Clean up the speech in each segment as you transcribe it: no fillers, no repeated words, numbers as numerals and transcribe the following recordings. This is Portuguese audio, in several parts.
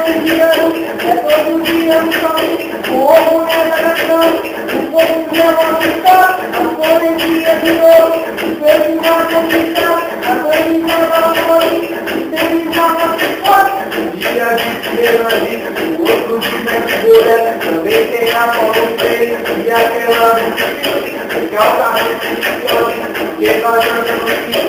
energiano, é todo dia no sol, o ovo nessa canção, o povo leva a ficar, a poesia de novo, o peito vai conquistar, a coisa vai morrer, o tempo vai participar. Um dia de grande, o outro de mergulha, também tem a polícia e aquela que é o caminho que nós andamos aqui,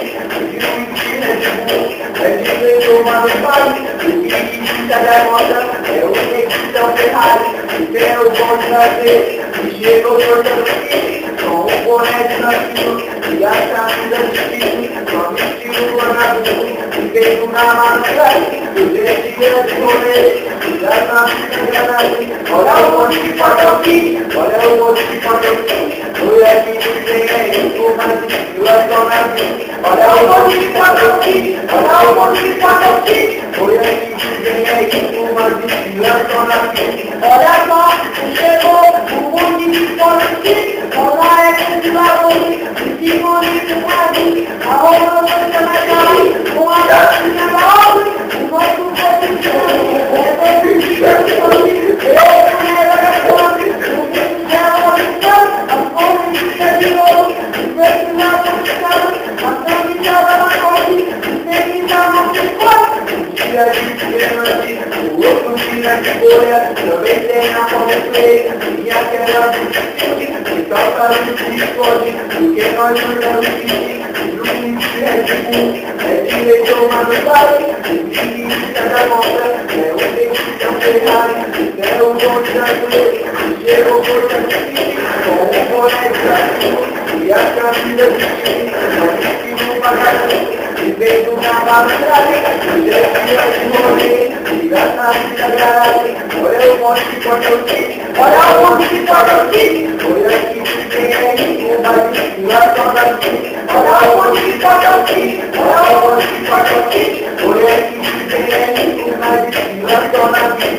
e o mentira de burro, é de ver tomar no pai, o que da moda, é o que da Ferrari, e tem o bom de fazer, e chegou cortando aqui, com o boné de navio, e a camisa de fio, só me tiro o anador, e veio na madrugada, o dente de rolê, e já tá ficando granadinho, olha o monte que pode aqui, olha o monte que pode aqui, olha que tu tem aí, tu mais de olha o monte que pode aqui, olha o monte que pode aqui, olha que tu tem aí, tu mais de olha só, chegou o monte que pode aqui, olha é que tu vai ouvir, e se morrer tu vai vir, a roupa vai ser mais cara, com a gatinha da obra, o nosso corpo de chão, é todo dia de fome, eu quero a fome, o que tu quer a opção, a fome de ser de novo, o preço na posição, a fome já vai na fome, o tempo já não se pode. Dia de grande, o outro dia de bolha, também tem a fome e aquela que toca no discorde, porque nós andamos aqui, no mentira de burro, é direito mas não vai, o que da moda, é o tempo da Ferrari, é o bonde da mulher, chegou por aqui, com o boné de azul, e a camisa de time, mas que não paga e veio na madrugada, e descia de morrer, e gasta a garagem, olha o monte que pode aqui, olha o monte que pode aqui, olha que tem aí, o baile, e vai tocar aqui, olha o monte que pode aqui, olha o monte que pode aqui, olha que tem aí, o baile, e vai tocar aqui.